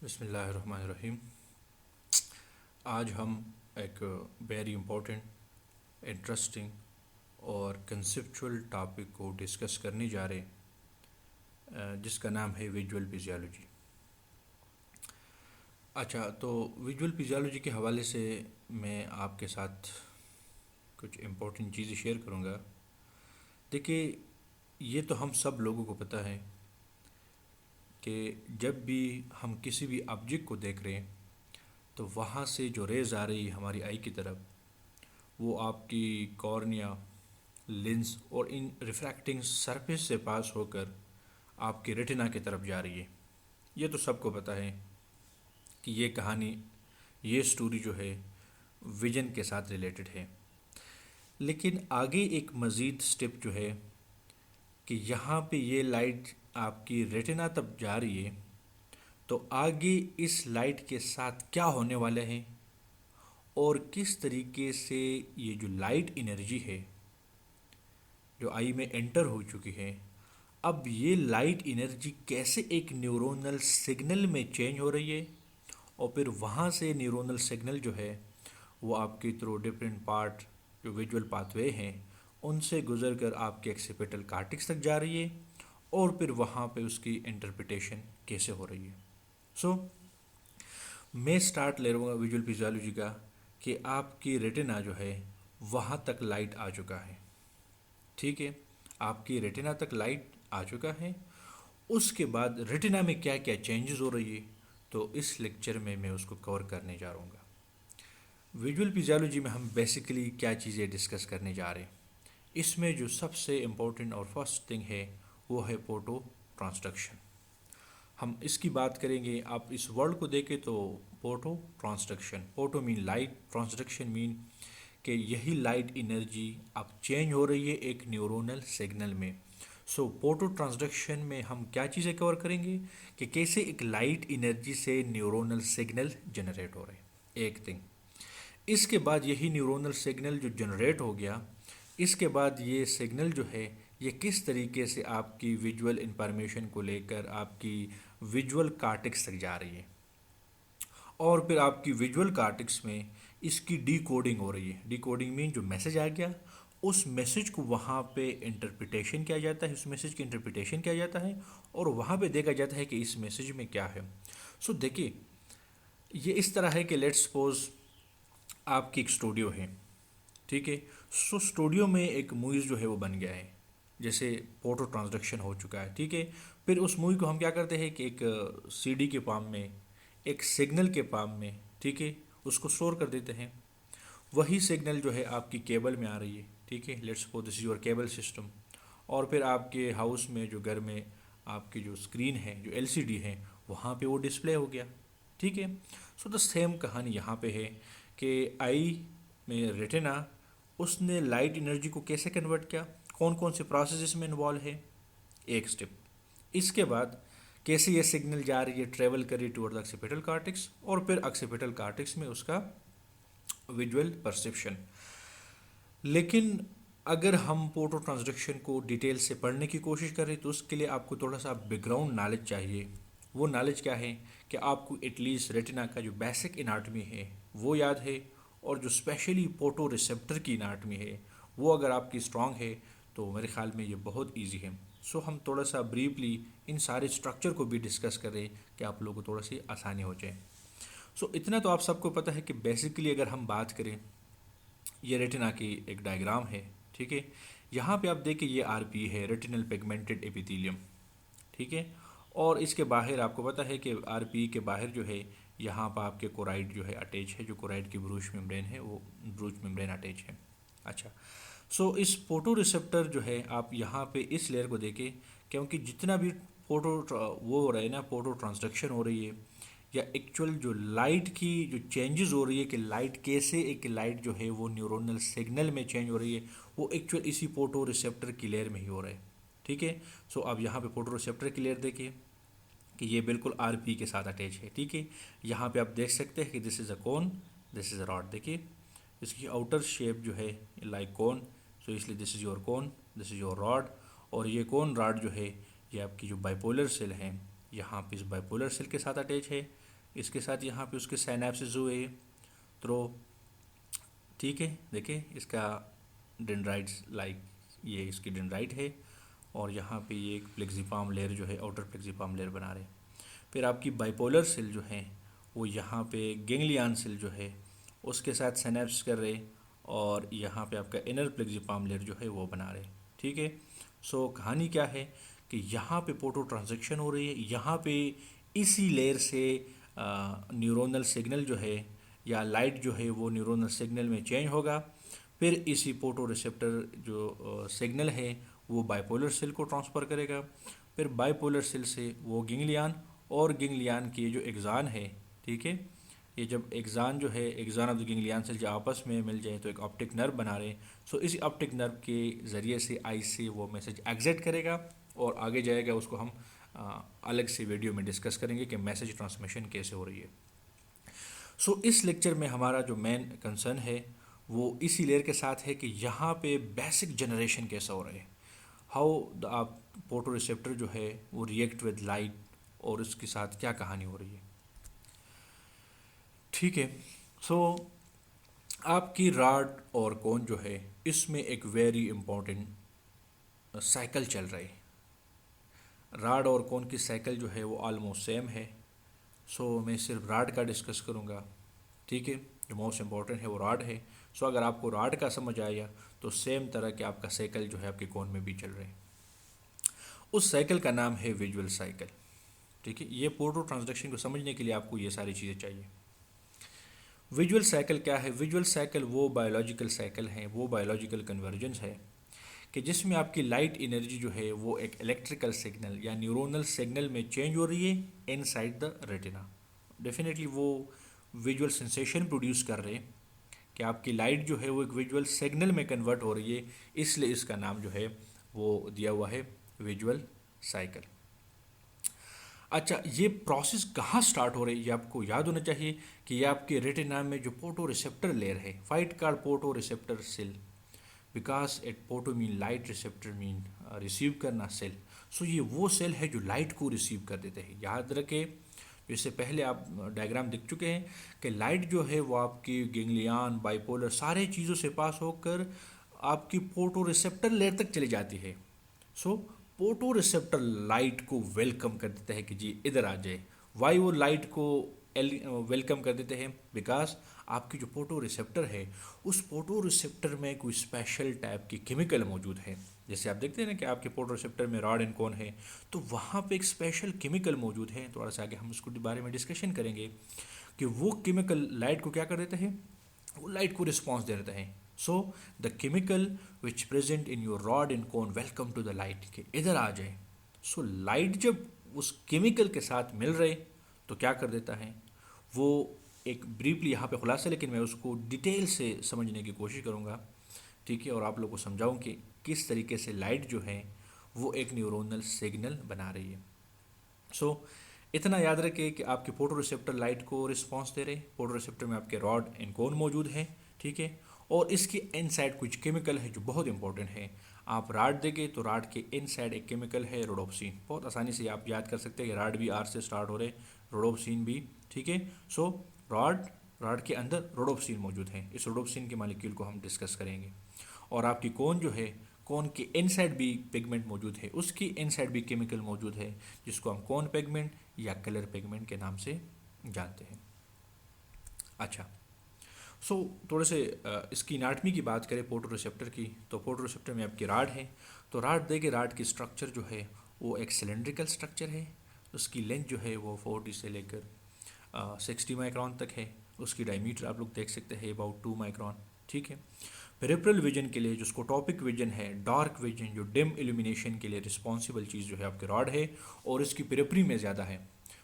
बिस्मिल्लाहिर्रहमानिर्रहीम। आज हम एक वेरी इम्पोर्टेंट, इंटरेस्टिंग और कंसेप्चुअल टॉपिक को डिस्कस करने जा रहे हैं, जिसका नाम है विजुअल फिजियोलॉजी। अच्छा, तो विजुअल फिजियोलॉजी के हवाले से मैं आपके साथ कुछ इम्पोर्टेंट चीज़ें शेयर करूँगा। देखिए, ये तो हम सब लोगों को पता है कि जब भी हम किसी भी ऑब्जेक्ट को देख रहे हैं तो वहाँ से जो रेज़ आ रही है हमारी आई की तरफ, वो आपकी कॉर्निया, लेंस और इन रिफ्रैक्टिंग सरफेस से पास होकर आपके रेटिना की तरफ जा रही है। ये तो सबको पता है कि ये कहानी, ये स्टोरी जो है विजन के साथ रिलेटेड है। लेकिन आगे एक मज़ीद स्टेप जो है कि यहाँ पे ये लाइट आपकी रेटिना तक जा रही है, तो आगे इस लाइट के साथ क्या होने वाला है और किस तरीके से ये जो लाइट एनर्जी है जो आई में एंटर हो चुकी है, अब ये लाइट एनर्जी कैसे एक न्यूरोनल सिग्नल में चेंज हो रही है और फिर वहाँ से न्यूरोनल सिग्नल जो है वो आपके थ्रू डिफरेंट पार्ट जो विजुअल पाथवे हैं उनसे गुजर कर आपके एक्सिपिटल कार्टिक्स तक जा रही है और फिर वहाँ पे उसकी इंटरप्रिटेशन कैसे हो रही है। मैं स्टार्ट ले रहा हूँ विजुअल फिजियोलॉजी का कि आपकी रेटिना जो है वहाँ तक लाइट आ चुका है। ठीक है, आपकी रेटिना तक लाइट आ चुका है। उसके बाद रेटिना में क्या क्या चेंजेस हो रही है, तो इस लेक्चर में मैं उसको कवर करने जा रहा हूँ। विजुअल फिजियोलॉजी में हम बेसिकली क्या चीज़ें डिस्कस करने जा रहे हैं, इसमें जो सबसे इम्पोर्टेंट और फर्स्ट थिंग है वो है फोटो ट्रांसडक्शन। हम इसकी बात करेंगे। आप इस वर्ड को देखें तो photo transduction, photo mean light, transduction mean कि यही लाइट एनर्जी अब चेंज हो रही है एक न्यूरोनल सिग्नल में। सो फोटो ट्रांसडक्शन में हम क्या चीज़ें कवर करेंगे कि कैसे एक लाइट एनर्जी से न्यूरोनल सिग्नल जनरेट हो रहे हैं, एक थिंग। इसके बाद यही न्यूरोनल सिग्नल जो जनरेट हो गया, इसके बाद ये सिग्नल जो है ये किस तरीके से आपकी विजुअल इंफॉर्मेशन को लेकर आपकी विजुअल कार्टेक्स तक जा रही है और फिर आपकी विजुअल कार्टेक्स में इसकी डी कोडिंग हो रही है। डी कोडिंग मीन जो मैसेज आ गया उस मैसेज को वहाँ पे इंटरप्रिटेशन किया जाता है, उस मैसेज की इंटरप्रिटेशन किया जाता है और वहाँ पे देखा जाता है कि इस मैसेज में क्या है। सो देखिए, ये इस तरह है कि लेट्स सपोज आपकी एक स्टूडियो है, ठीक है। सो स्टूडियो में एक मूवीज़ जो है वो बन गया है, जैसे फोटो ट्रांसडक्शन हो चुका है, ठीक है। फिर उस मूवी को हम क्या करते हैं कि एक सीडी के फॉर्म में, एक सिग्नल के फॉर्म में, ठीक है, उसको स्टोर कर देते हैं। वही सिग्नल जो है आपकी केबल में आ रही है, ठीक है। Let's suppose this is your cable system. और फिर आपके हाउस में जो घर में आपकी जो स्क्रीन है, जो एलसीडी है, वहाँ पे वो डिस्प्ले हो गया, ठीक है। सो द सेम कहानी यहाँ पे है कि आई में रेटिना, उसने लाइट एनर्जी को कैसे कन्वर्ट किया, कौन कौन से प्रोसेस इसमें इन्वॉल्व है, एक स्टेप। इसके बाद कैसे ये सिग्नल जा रही है, ट्रेवल कर रही टुवर्ड द ऑक्सीपिटल कार्टेक्स और फिर ऑक्सीपिटल कार्टेक्स में उसका विजुअल परसेप्शन। लेकिन अगर हम फोटो ट्रांसडक्शन को डिटेल से पढ़ने की कोशिश करें तो उसके लिए आपको थोड़ा सा बैकग्राउंड नॉलेज चाहिए। वो नॉलेज क्या है कि आपको एटलीस्ट रेटिना का जो बेसिक एनाटमी है वो याद है और जो स्पेशली फोटो रिसेप्टर की एनाटमी है वो अगर आपकी स्ट्रांग है तो मेरे ख्याल में ये बहुत इजी है। सो हम थोड़ा सा ब्रीफली इन सारे स्ट्रक्चर को भी डिस्कस करें कि आप लोगों को थोड़ा सी आसानी हो जाए। सो इतना तो आप सबको पता है कि बेसिकली अगर हम बात करें, ये रेटिना की एक डायग्राम है, ठीक है। यहाँ पे आप देखिए ये आरपी है, रेटिनल पिगमेंटेड एपिथेलियम, ठीक है। और इसके बाहर आपको पता है कि आरपी के बाहर जो है यहाँ पर आपके कोराइड जो है अटैच है, जो कोराइड की ब्रूच मेम्ब्रेन है वो ब्रूच मेम्ब्रेन अटैच है। अच्छा, सो इस फोटो रिसेप्टर जो है आप यहाँ पे इस लेयर को देखें, क्योंकि जितना भी फोटो वो हो रहा है ना, फोटो ट्रांसडक्शन हो रही है या एक्चुअल जो लाइट की जो चेंजेस हो रही है कि लाइट कैसे एक लाइट जो है वो न्यूरोनल सिग्नल में चेंज हो रही है, वो एक्चुअल इसी फोटो रिसेप्टर की लेयर में ही हो रहा है, ठीक है। सो अब यहाँ पे फोटो रिसेप्टर की लेयर देखिए कि ये बिल्कुल आरपी के साथ अटैच है, ठीक है। यहाँ पे आप देख सकते हैं कि this is a cone, this is a rod. देखिए इसकी आउटर शेप जो है लाइक कोन, सो इसलिए this is your cone, this is your rod. और ये कोन रॉड जो है ये आपकी जो बाइपोलर सेल है यहाँ पे इस बाइपोलर सेल के साथ अटैच है, इसके साथ यहाँ पे उसके साइनेप्सिस हुए। तो ठीक है, देखिए इसका डेंड्राइट्स लाइक ये इसकी डेंड्राइट है, और यहाँ पे ये एक प्लेक्सीफॉर्म लेयर जो है आउटर प्लेक्सीफॉर्म लेयर बना रहे हैं। फिर आपकी बाइपोलर सेल जो है वो यहाँ पे गेंगलियन सेल जो है उसके साथ सिनेप्स कर रहे, और यहाँ पे आपका इनर प्लेक्सीफॉर्म लेयर जो है वो बना रहे। ठीक है, सो कहानी क्या है कि यहाँ पे पोटो ट्रांजैक्शन हो रही है, यहाँ पे इसी लेयर से न्यूरोनल सिग्नल जो है या लाइट जो है वो न्यूरोनल सिग्नल में चेंज होगा। फिर इसी फोटो रिसेप्टर जो सिग्नल है वो बाइपोलर सेल को ट्रांसफ़र करेगा। फिर बाइपोलर सेल से वो गिंगलियन और गिंगलियन की जो एक्सान है, ठीक है, ये जब एक्सान जो है एक्सान ऑफ द गिंगलियन सेल जब आपस में मिल जाए तो एक ऑप्टिक नर्व बना रहे। सो इसी ऑप्टिक नर्व के ज़रिए से आई से वो मैसेज एग्जिट करेगा और आगे जाएगा। उसको हम अलग से वीडियो में डिस्कस करेंगे कि मैसेज ट्रांसमिशन कैसे हो रही है। सो इस लेक्चर में हमारा जो मेन कंसर्न है वो इसी लेयर के साथ है कि यहाँ पे बेसिक जनरेशन कैसा हो रहा है, हाउ द आप फोटो रिसेप्टर जो है वो रिएक्ट विद लाइट, और इसके साथ क्या कहानी हो रही है। ठीक है, सो आपकी रॉड और कोन जो है इसमें एक वेरी इम्पोर्टेंट साइकिल चल रहा है। रॉड और कोन की साइकिल जो है वो ऑलमोस्ट सेम है। सो मैं सिर्फ रॉड का डिस्कस करूँगा। ठीक है, जो मोस्ट इम्पॉर्टेंट है वो रॉड है। सो अगर आपको रॉड का समझ आया तो सेम तरह के आपका साइकिल जो है आपके कोन में भी चल रहे हैं। उस साइकिल का नाम है विजुअल साइकिल। ठीक है, ये पोर्टो ट्रांजैक्शन को समझने के लिए आपको ये सारी चीज़ें चाहिए। विजुअल साइकिल क्या है? विजुअल साइकिल वो बायोलॉजिकल साइकिल है, वो बायोलॉजिकल कन्वर्जेंस है कि जिसमें आपकी लाइट एनर्जी जो है वो एक इलेक्ट्रिकल सिग्नल या न्यूरोनल सिग्नल में चेंज हो रही है इनसाइड द रेटिना। डेफिनेटली वो विजुअल सेंसेशन प्रोड्यूस कर रहे हैं कि आपकी लाइट जो है वो एक विजुअल सिग्नल में कन्वर्ट हो रही है, इसलिए इसका नाम जो है वो दिया हुआ है विजुअल साइकिल। अच्छा, ये प्रोसेस कहाँ स्टार्ट हो रही है ये आपको याद होना चाहिए कि ये आपके रेटिना में जो फोटो रिसेप्टर लेयर है, fight card photoreceptor cell, because it photo mean light, receptor mean receive करना सेल। सो ये वो सेल है जो लाइट को रिसीव कर देते हैं। याद रखें, इससे पहले आप डायग्राम देख चुके हैं कि लाइट जो है वो आपकी गेंगलियन, बाइपोलर सारे चीज़ों से पास होकर आपकी फोटो रिसेप्टर लेयर तक चली जाती है। सो फोटो रिसेप्टर लाइट को वेलकम कर देता है कि जी इधर आ जाए। वाई वो लाइट को वेलकम कर देते हैं? बिकॉज आपकी जो फोटो रिसेप्टर है उस फोटो रिसेप्टर में कोई स्पेशल टाइप की केमिकल मौजूद है। जैसे आप देखते हैं ना कि आपके फोटो रिसेप्टर में रॉड एंड कोन है, तो वहाँ पे एक स्पेशल केमिकल मौजूद है। थोड़ा सा आगे हम उसको बारे में डिस्कशन करेंगे कि वो केमिकल लाइट को क्या कर देते हैं, वो लाइट को रिस्पॉन्स दे देते हैं। So the chemical which present in your rod and cone welcome to the light, कि इधर आ जाए। सो लाइट जब उस केमिकल के साथ मिल रहे तो क्या कर देता है वो, एक ब्रीफली यहाँ पे खुलासा, लेकिन मैं उसको डिटेल से समझने की कोशिश करूँगा। ठीक है, और आप लोगों को समझाऊँ कि किस तरीके से लाइट जो है वो एक न्यूरोनल सिग्नल बना रही है। सो इतना याद रखें कि आपके फोटो रिसेप्टर लाइट को रिस्पॉन्स दे रहे, फोटो रिसेप्टर में आपके रॉड एंड कोन मौजूद है। ठीक है, और इसके इनसाइड कुछ केमिकल है जो बहुत इंपॉर्टेंट है। आप राड देंगे तो राड के इनसाइड एक केमिकल है रोडोप्सिन। बहुत आसानी से आप याद कर सकते हैं कि राड भी आर से स्टार्ट हो रहे, रोडोप्सिन भी। ठीक है, सो रॉड के अंदर रोडोप्सिन मौजूद है। इस रोडोप्सिन के मॉलिक्यूल को हम डिस्कस करेंगे। और आपकी कोन जो है, कोन के इनसाइड भी पिगमेंट मौजूद है, उसकी इनसाइड भी केमिकल मौजूद है जिसको हम कोन पिगमेंट या कलर पिगमेंट के नाम से जानते हैं। अच्छा, सो थोड़े से इसकी एनाटमी की बात करें फोटो रिसेप्टर की, तो फोटो रिसेप्टर में आपकी राड है। तो राड देके राड की स्ट्रक्चर जो है वो एक सिलेंड्रिकल स्ट्रक्चर है। उसकी लेंथ जो है वो 40 से लेकर 60 माइक्रॉन तक है। उसकी डायमीटर आप लोग देख सकते हैं अबाउट 2 माइक्रॉन। ठीक है, पेरिफेरल विजन के लिए, जिसको टॉपिक विजन है, डार्क विजन, जो डिम इल्यूमिनेशन के लिए रिस्पॉन्सिबल चीज़ जो है आपके रॉड है, और इसकी पेरिफेरी में ज़्यादा है।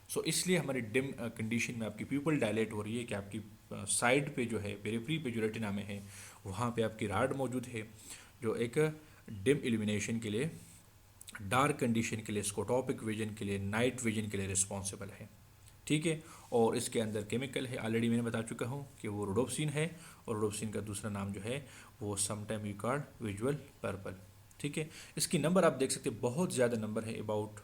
सो इसलिए हमारी डिम कंडीशन में आपकी प्यूपल डायलेट हो रही है कि आपकी साइड पे जो है, पेरिफेरी पे जो रेटिना में है, वहाँ पे आपकी रॉड मौजूद है जो एक डिम इल्यूमिनेशन के लिए, डार्क कंडीशन के लिए, स्कोटॉपिक विजन के लिए, नाइट विजन के लिए रिस्पॉन्सिबल है। ठीक है, और इसके अंदर केमिकल है, ऑलरेडी मैंने बता चुका हूँ कि वो रोडोप्सिन है, और रोडोप्सिन का दूसरा नाम जो है वो sometime you called visual purple. ठीक है, इसकी नंबर आप देख सकते हैं, बहुत ज़्यादा नंबर है, अबाउट